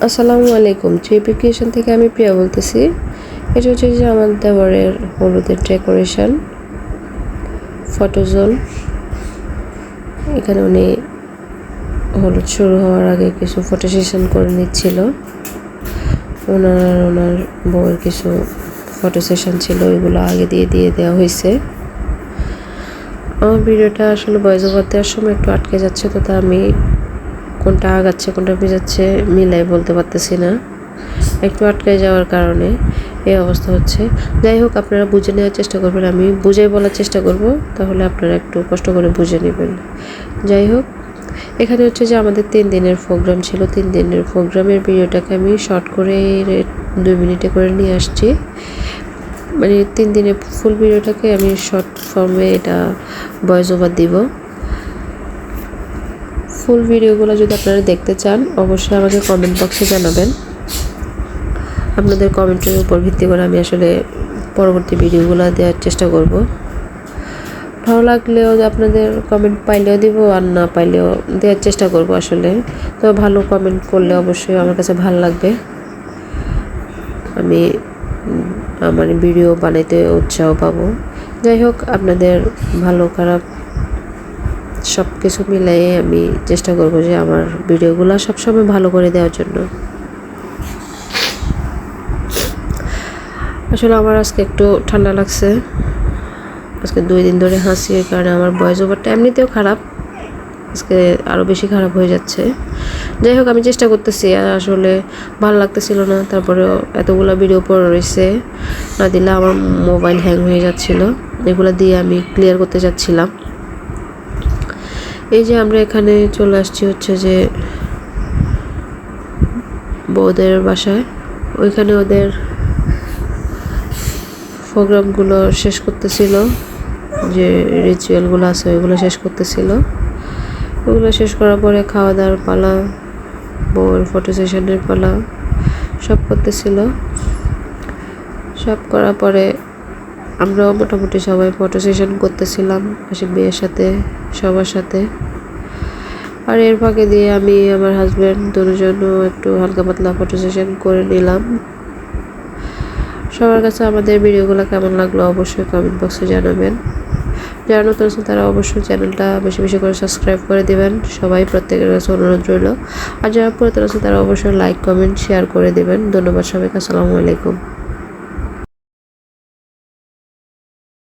আসসালামু আলাইকুম। থ্রিপি ক্রিয়েশন থেকে আমি প্রিয়া বলতেছি। এটা হচ্ছে যে আমার দেওয়ারের হলুদের ডেকোরেশন ফটো জোন। এখানে উনি হলুদ শুরু হওয়ার আগে কিছু ফটো সেশন করে নিচ্ছিল। ওনার বউয়ের কিছু ফটো সেশন ছিল, ওইগুলো আগে দিয়ে দেওয়া হয়েছে। আমার ভিডিওটা আসলে ভয়েস ওভার দেওয়ার সময় একটু আটকে যাচ্ছে, তো তা আমি কোনটা আগাচ্ছে কোনটা পিছাচ্ছে মিলাই বলতে পারতেছি না। একটু আটকে যাওয়ার কারণে এই অবস্থা হচ্ছে। যাই হোক, আপনারা বুঝে নেওয়ার চেষ্টা করবেন, আমি বুঝে বলার চেষ্টা করব, তাহলে আপনারা একটু কষ্ট করে বুঝে নেবেন। যাই হোক, এখানে হচ্ছে যে আমাদের 3 দিনের প্রোগ্রাম ছিল। 3 দিনের প্রোগ্রামের ভিডিওটাকে আমি শর্ট করে 2 মিনিটে করে নিয়ে আসছি। মানে 3 দিনের ফুল ভিডিওটাকে আমি শর্ট ফর্মে এটা ভয়েস ওভার দিব। ফুল ভিডিওগুলো যদি আপনারা দেখতে চান অবশ্যই আমাকে কমেন্ট বক্সে জানাবেন। আপনাদের কমেন্টের উপর ভিত্তি করে আমি আসলে পরবর্তী ভিডিওগুলো দেওয়ার চেষ্টা করব। ভালো লাগলেও আপনাদের কমেন্ট পাইলেও দিব, আর না পাইলেও দেওয়ার চেষ্টা করব আসলে। তো ভালো কমেন্ট করলে অবশ্যই আমার কাছে ভালো লাগবে, আমি আমার ভিডিও বানাইতে উৎসাহ পাবো। যাই হোক, আপনাদের ভালো খারাপ সব কিছু মিলিয়ে আমি চেষ্টা করব যে আমার ভিডিওগুলো সবসময় ভালো করে দেওয়ার জন্য। আসলে আমার আজকে একটু ঠান্ডা লাগছে, আজকে 2 দিন ধরে হাসি, এর কারণে আমার ভয়েস ওভারটা এমনিতেও খারাপ, আজকে আরও বেশি খারাপ হয়ে যাচ্ছে। যাই হোক, আমি চেষ্টা করতেছি, আসলে ভালো লাগতেছিল না। তারপরেও এতগুলো ভিডিও পড়ে রয়েছে, না দিলে আমার মোবাইল হ্যাং হয়ে যাচ্ছিল। এগুলো দিয়ে আমি ক্লিয়ার করতে যাচ্ছিলাম। এই যে আমরা এখানে চলে আসছি হচ্ছে যে বউদের বাসায়, ওইখানে ওদের প্রোগ্রামগুলো শেষ করতেছিল, যে রিচুয়ালগুলো আছে ওইগুলো শেষ করতেছিল। ওগুলো শেষ করার পরে খাওয়া দাওয়ার পালা, বউয়ের ফটো সেশনের পালা, সব করতেছিল। সব করার পরে আমরাও মোটামুটি সবাই ফটো সেশন করতেছিলাম মেয়ের সাথে, সবার সাথে। আর এর ফাঁকে দিয়ে আমি আমার হাজব্যান্ড দুজনও একটু হালকা পাতলা ফটো সেশন করে নিলাম। সবার কাছে আমাদের ভিডিওগুলো কেমন লাগলো অবশ্যই কমেন্ট বক্সে জানাবেন। যারা নতুন আছেন তারা অবশ্যই চ্যানেলটা বেশি বেশি করে সাবস্ক্রাইব করে দিবেন, সবাই প্রত্যেকের কাছে অনুরোধ রইল। আর যারা পুরাতন আছেন তারা অবশ্যই লাইক কমেন্ট শেয়ার করে দিবেন। ধন্যবাদ সবাইকে। আসসালামু আলাইকুম।